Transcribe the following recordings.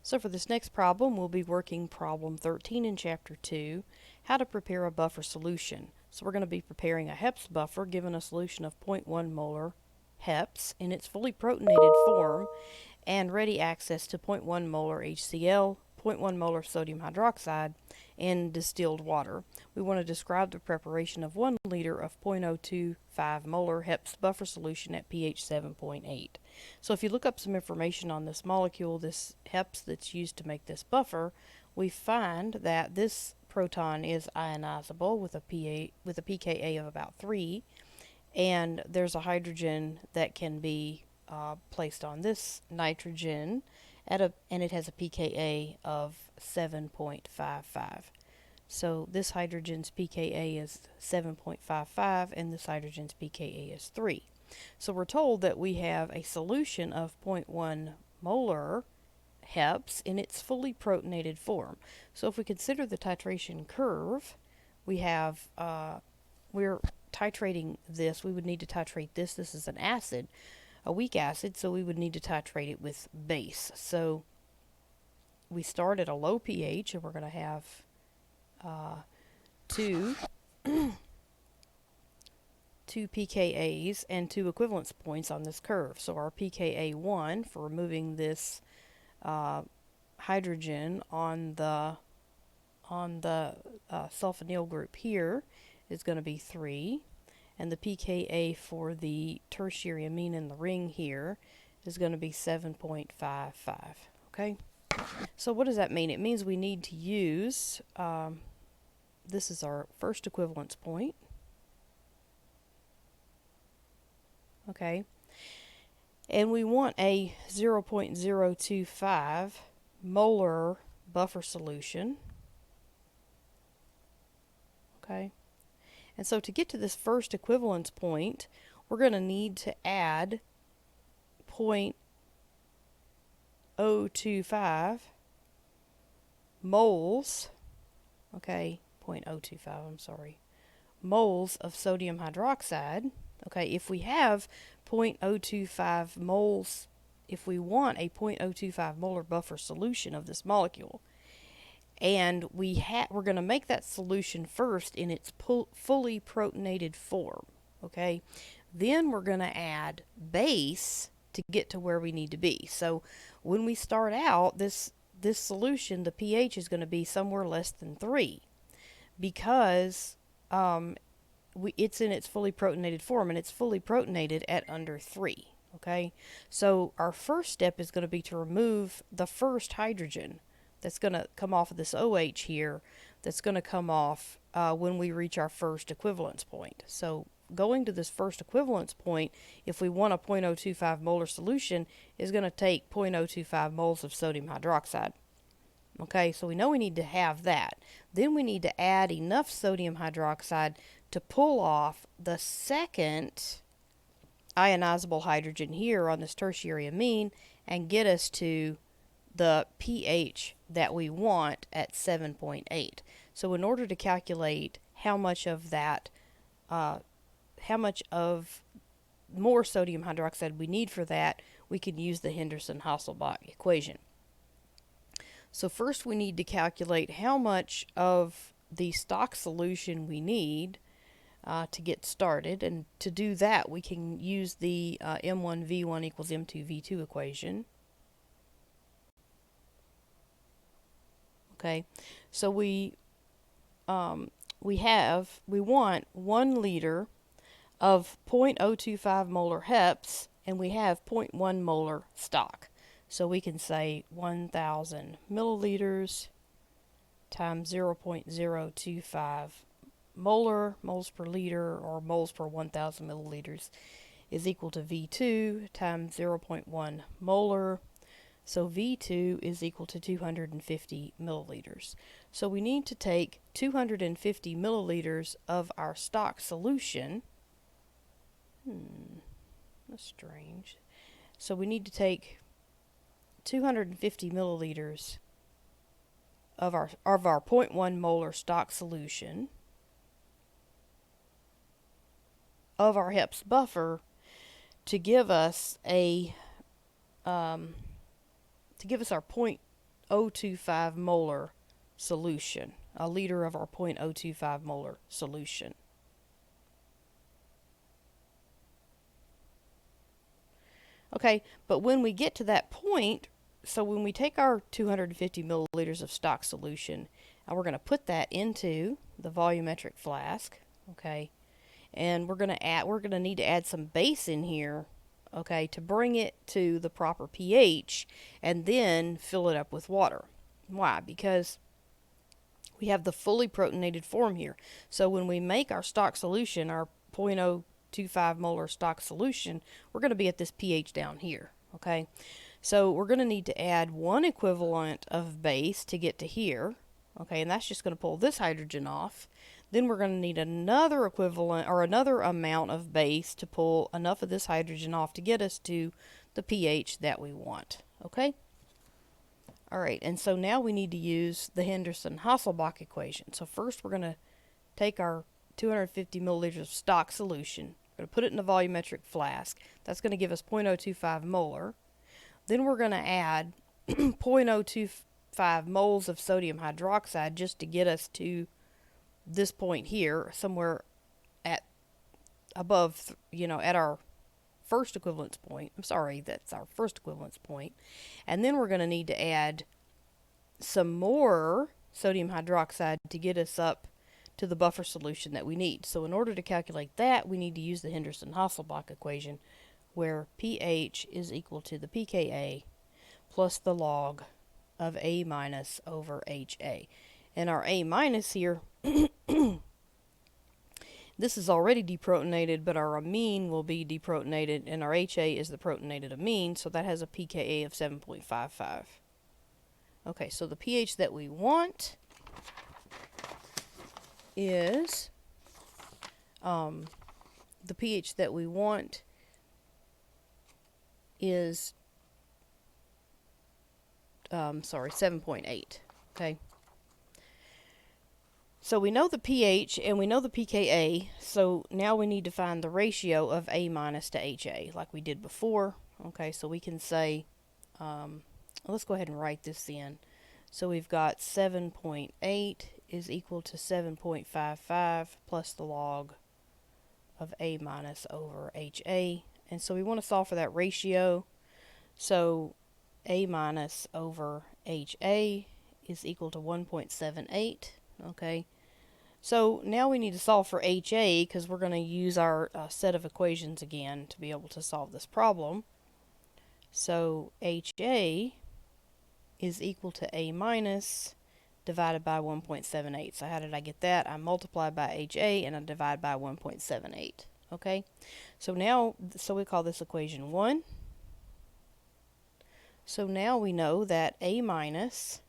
So for this next problem, we'll be working problem 13 in Chapter 2, how to prepare a buffer solution. So we're going to be preparing a HEPES buffer given a solution of 0.1 molar HEPES in its fully protonated form and ready access to 0.1 molar HCl, 0.1 molar sodium hydroxide, and distilled water. We want to describe the preparation of 1 liter of 0.025 molar HEPES buffer solution at pH 7.8. So if you look up some information on this molecule, this HEPES that's used to make this buffer, we find that this proton is ionizable with a pKa of about 3, and there's a hydrogen that can be placed on this nitrogen and it has a pKa of 7.55. So this hydrogen's pKa is 7.55 and this hydrogen's pKa is 3. So we're told that we have a solution of 0.1 molar HEPES in its fully protonated form. So if we consider the titration curve, we have we're titrating this. We would need to titrate this. This is an acid, a weak acid, so we would need to titrate it with base. So we start at a low pH, and we're going to have two pKa's and 2 equivalence points on this curve. So our pKa 1 for removing this hydrogen on the sulfonyl group here is going to be 3, and the pKa for the tertiary amine in the ring here is going to be 7.55. Okay, so what does that mean? It means we need to use this is our first equivalence point. Okay, and we want a 0.025 molar buffer solution. Okay, and so to get to this first equivalence point, we're going to need to add 0.025 moles, okay, 0.025, I'm sorry, moles of sodium hydroxide. Okay, if we have 0.025 moles, if we want a 0.025 molar buffer solution of this molecule, and we're going to make that solution first in its fully protonated form, okay? Then we're going to add base to get to where we need to be. So when we start out, this solution, the pH is going to be somewhere less than 3 because it's in its fully protonated form, and it's fully protonated at under 3. Okay, so our first step is going to be to remove the first hydrogen that's going to come off of this OH here, that's going to come off when we reach our first equivalence point. So going to this first equivalence point, if we want a 0.025 molar solution, is going to take 0.025 moles of sodium hydroxide. Okay, so we know we need to have that. Then we need to add enough sodium hydroxide to pull off the second ionizable hydrogen here on this tertiary amine and get us to the pH that we want at 7.8. So in order to calculate how much of that, how much of more sodium hydroxide we need for that, we can use the Henderson-Hasselbalch equation. So first we need to calculate how much of the stock solution we need to get started, and to do that we can use the M1V1 equals M2V2 equation. Okay, so we want 1 liter of 0.025 molar HEPES, and we have 0.1 molar stock. So we can say 1,000 milliliters times 0.025 moles per liter, or moles per 1,000 milliliters, is equal to V2 times 0.1 molar. So V2 is equal to 250 milliliters. So we need to take 250 milliliters of our stock solution. That's strange. So we need to take 250 milliliters of our 0.1 molar stock solution of our HEPES buffer to give us a our 0.025 molar solution, a liter of our 0.025 molar solution. Okay, but when we get to that point, so when we take our 250 milliliters of stock solution, and we're going to put that into the volumetric flask, okay, and we're going to need to add some base in here, okay, to bring it to the proper pH, and then fill it up with water. Why? Because we have the fully protonated form here. So when we make our stock solution, our 0.025 molar stock solution, we're going to be at this pH down here, okay? So we're going to need to add one equivalent of base to get to here, okay, and that's just going to pull this hydrogen off. Then we're going to need another equivalent or another amount of base to pull enough of this hydrogen off to get us to the pH that we want, okay? All right, and so now we need to use the Henderson-Hasselbalch equation. So first we're going to take our 250 milliliters of stock solution. We're going to put it in a volumetric flask. That's going to give us 0.025 molar. Then we're going to add 0.025 moles of sodium hydroxide just to get us to this point here, somewhere at above, at our first equivalence point. I'm sorry, that's our first equivalence point. And then we're going to need to add some more sodium hydroxide to get us up to the buffer solution that we need. So in order to calculate that, we need to use the Henderson-Hasselbalch equation, where pH is equal to the pKa plus the log of A minus over HA. And our A minus here, this is already deprotonated, but our amine will be deprotonated, and our HA is the protonated amine, so that has a pKa of 7.55. Okay, so the pH that we want is, the pH that we want is, 7.8, okay? So we know the pH and we know the pKa, so now we need to find the ratio of A minus to HA like we did before. Okay, so we can say, let's go ahead and write this in. So we've got 7.8 is equal to 7.55 plus the log of A minus over HA. And so we want to solve for that ratio. So A minus over HA is equal to 1.78. Okay, so now we need to solve for HA because we're going to use our set of equations again to be able to solve this problem. So HA is equal to A minus divided by 1.78. So how did I get that? I multiply by HA and I divide by 1.78. Okay, so now, we call this equation 1. So now we know that A minus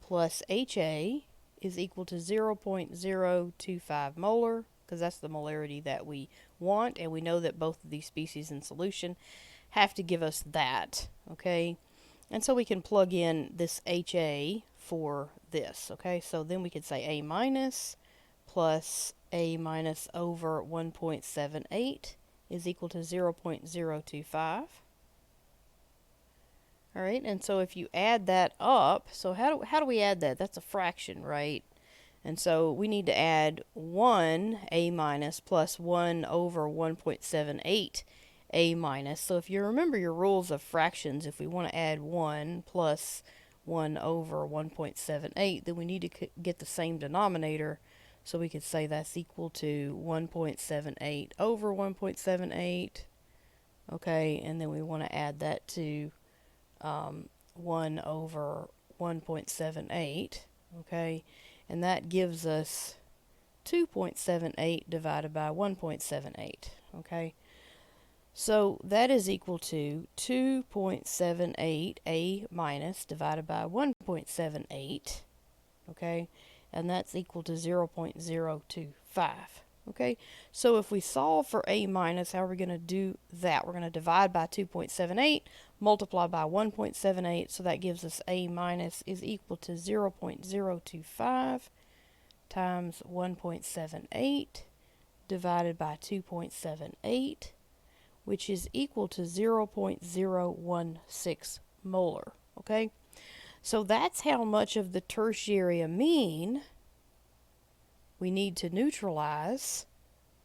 plus HA is equal to 0.025 molar, because that's the molarity that we want, and we know that both of these species in solution have to give us that, okay? And so we can plug in this HA for this, okay? So then we could say A minus plus A minus over 1.78 is equal to 0.025. All right, and so if you add that up, so how do we add that? That's a fraction, right? And so we need to add 1 A minus plus 1 over 1.78 A minus. So if you remember your rules of fractions, if we want to add 1 plus 1 over 1.78, then we need to get the same denominator. So we could say that's equal to 1.78 over 1.78. Okay, and then we want to add that to 1 over 1.78, okay, and that gives us 2.78 divided by 1.78, okay, so that is equal to 2.78 A minus divided by 1.78, okay, and that's equal to 0.025. Okay, so if we solve for A minus, how are we going to do that? We're going to divide by 2.78, multiply by 1.78, so that gives us A minus is equal to 0.025 times 1.78 divided by 2.78, which is equal to 0.016 molar. Okay, So that's how much of the tertiary amine we need to neutralize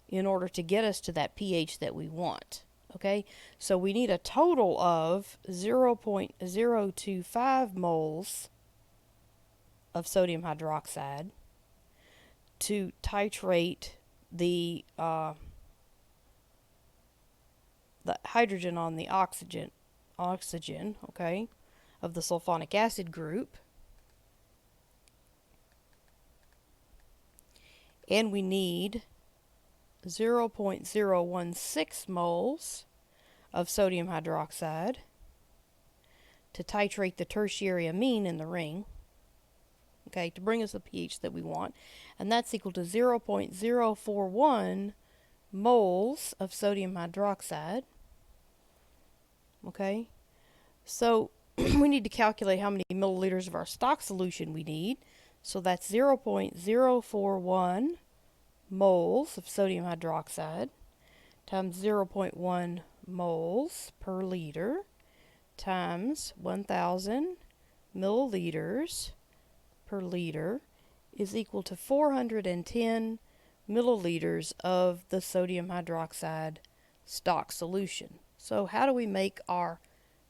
in order to get us to that pH that we want. Okay, so we need a total of 0.025 moles of sodium hydroxide to titrate the hydrogen on the oxygen, okay, of the sulfonic acid group. And we need 0.016 moles of sodium hydroxide to titrate the tertiary amine in the ring, okay, to bring us the pH that we want. And that's equal to 0.041 moles of sodium hydroxide. Okay, so we need to calculate how many milliliters of our stock solution we need. So that's 0.041 moles of sodium hydroxide times 0.1 moles per liter times 1,000 milliliters per liter is equal to 410 milliliters of the sodium hydroxide stock solution. So how do we make our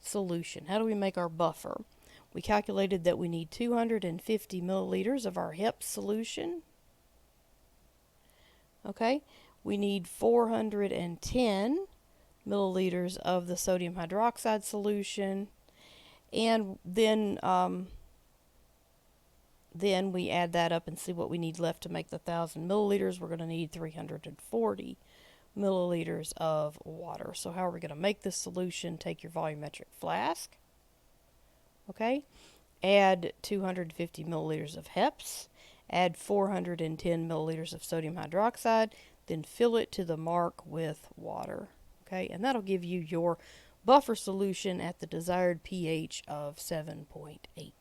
solution? How do we make our buffer? We calculated that we need 250 milliliters of our HEPES solution. Okay, we need 410 milliliters of the sodium hydroxide solution, and then we add that up and see what we need left to make the 1,000 milliliters. We're going to need 340 milliliters of water. So how are we going to make this solution? Take your volumetric flask, okay, add 250 milliliters of HEPES, add 410 milliliters of sodium hydroxide, then fill it to the mark with water, okay, and that'll give you your buffer solution at the desired pH of 7.8.